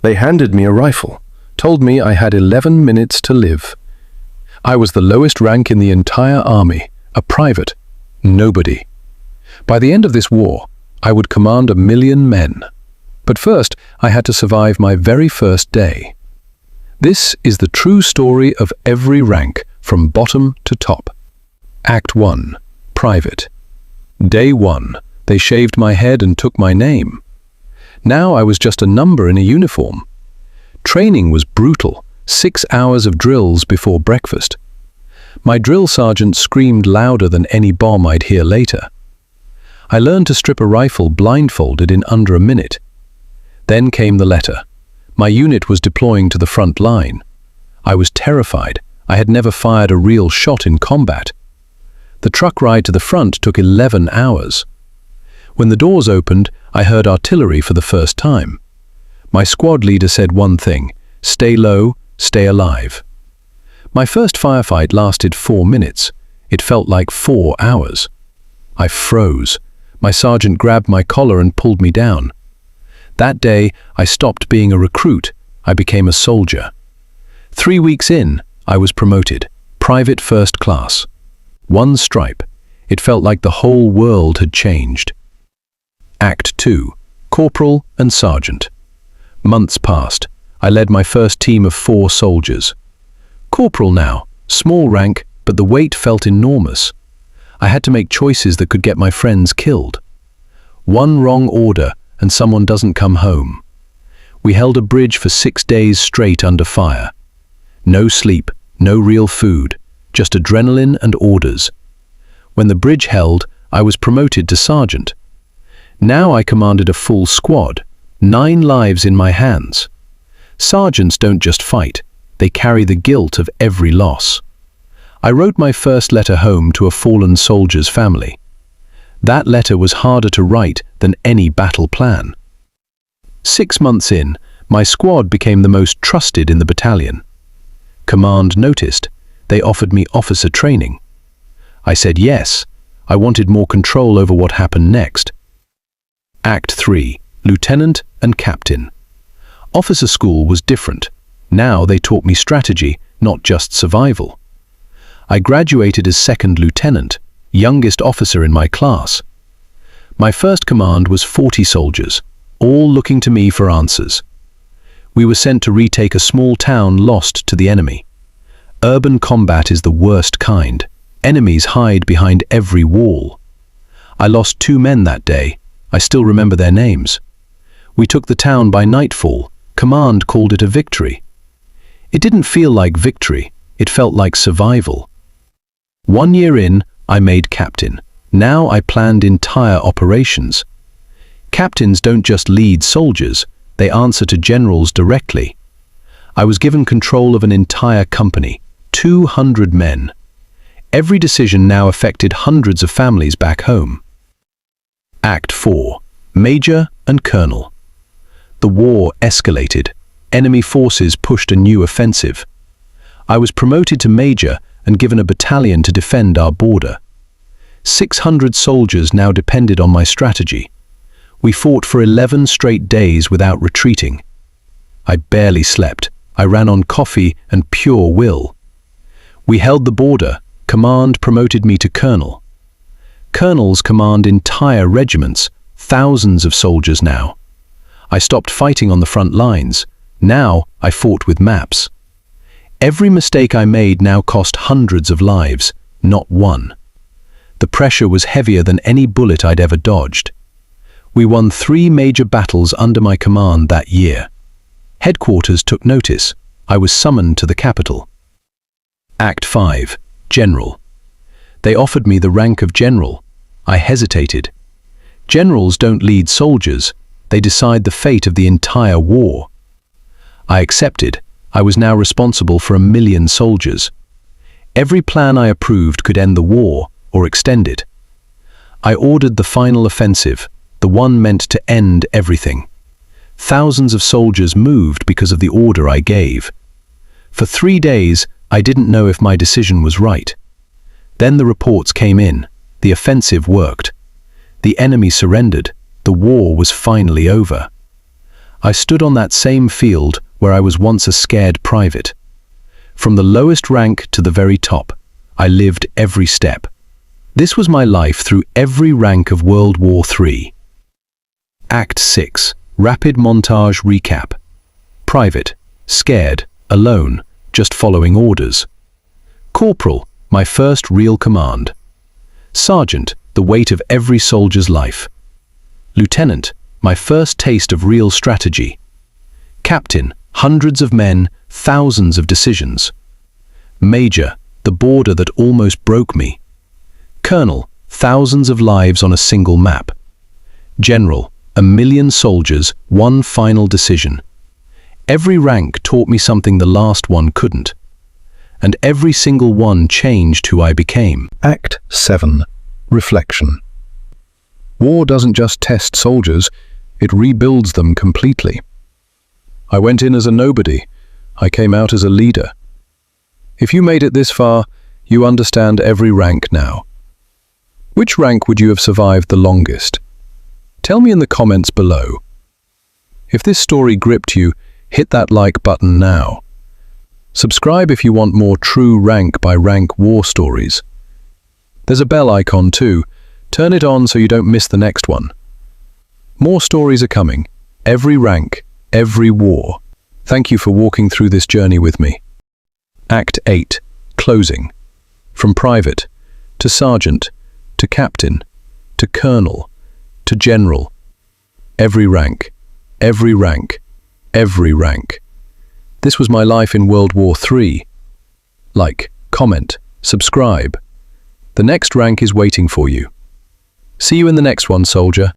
They handed me a rifle, told me I had 11 minutes to live. I was the lowest rank in the entire army, a private, nobody. By the end of this war, I would command 1 million men. But first, I had to survive my very first day. This is the true story of every rank, from bottom to top. Act 1. Private. Day 1. They shaved my head and took my name. Now I was just a number in a uniform. Training was brutal, 6 hours of drills before breakfast. My drill sergeant screamed louder than any bomb I'd hear later. I learned to strip a rifle blindfolded in under a minute. Then came the letter. My unit was deploying to the front line. I was terrified. I had never fired a real shot in combat. The truck ride to the front took 11 hours. When the doors opened, I heard artillery for the first time. My squad leader said one thing: stay low, stay alive. My first firefight lasted 4 minutes. It felt like 4 hours. I froze. My sergeant grabbed my collar and pulled me down. That day, I stopped being a recruit. I became a soldier. 3 weeks in, I was promoted, private first class. 1 stripe. It felt like the whole world had changed. Act 2. Corporal and Sergeant. Months passed. I led my first team of 4 soldiers. Corporal now, small rank, but the weight felt enormous. I had to make choices that could get my friends killed. 1 wrong order and someone doesn't come home. We held a bridge for 6 days straight under fire. No sleep, no real food, just adrenaline and orders. When the bridge held, I was promoted to sergeant. Now I commanded a full squad, 9 lives in my hands. Sergeants don't just fight, they carry the guilt of every loss. I wrote my first letter home to a fallen soldier's family. That letter was harder to write than any battle plan. 6 months in, my squad became the most trusted in the battalion. Command noticed. They offered me officer training. I said yes. I wanted more control over what happened next. Act 3. Lieutenant and Captain. Officer school was different. Now they taught me strategy, not just survival. I graduated as 2nd lieutenant, youngest officer in my class. My first command was 40 soldiers, all looking to me for answers. We were sent to retake a small town lost to the enemy. Urban combat is the worst kind. Enemies hide behind every wall. I lost 2 men that day. I still remember their names. We took the town by nightfall. Command called it a victory. It didn't feel like victory. It felt like survival. 1 year in, I made captain. Now I planned entire operations. Captains don't just lead soldiers, they answer to generals directly. I was given control of an entire company, 200 men. Every decision now affected hundreds of families back home. Act 4. Major and Colonel. The war escalated. Enemy forces pushed a new offensive. I was promoted to major and given a battalion to defend our border. 600 soldiers now depended on my strategy. We fought for 11 straight days without retreating. I barely slept. I ran on coffee and pure will. We held the border. Command promoted me to colonel. Colonels command entire regiments, thousands of soldiers now. I stopped fighting on the front lines. Now I fought with maps. Every mistake I made now cost hundreds of lives, not one. The pressure was heavier than any bullet I'd ever dodged. We won 3 major battles under my command that year. Headquarters took notice. I was summoned to the capital. Act 5. General. They offered me the rank of general. I hesitated. Generals don't lead soldiers. They decide the fate of the entire war. I accepted. I was now responsible for 1 million soldiers. Every plan I approved could end the war or extend it. I ordered the final offensive, the one meant to end everything. Thousands of soldiers moved because of the order I gave. For 3 days, I didn't know if my decision was right. Then the reports came in. The offensive worked. The enemy surrendered. The war was finally over. I stood on that same field where I was once a scared private. From the lowest rank to the very top, I lived every step. This was my life through every rank of World War III. Act 6. Rapid montage recap. Private, scared, alone, just following orders. Corporal, my first real command. Sergeant, the weight of every soldier's life. Lieutenant, my first taste of real strategy. Captain, hundreds of men, thousands of decisions. Major, the border that almost broke me. Colonel, thousands of lives on a single map. General, 1,000,000 soldiers, one final decision. Every rank taught me something the last one couldn't. And every single one changed who I became. Act 7. Reflection. War doesn't just test soldiers, it rebuilds them completely. I went in as a nobody. I came out as a leader. If you made it this far, you understand every rank now. Which rank would you have survived the longest? Tell me in the comments below. If this story gripped you, hit that like button now. Subscribe if you want more true rank-by-rank war stories. There's a bell icon too. Turn it on so you don't miss the next one. More stories are coming. Every rank, every war. Thank you for walking through this journey with me. Act 8. Closing. From private, to sergeant, to captain, to colonel, to general. Every rank, every rank, every rank. This was my life in World War III. Like, comment, subscribe. The next rank is waiting for you. See you in the next one, soldier.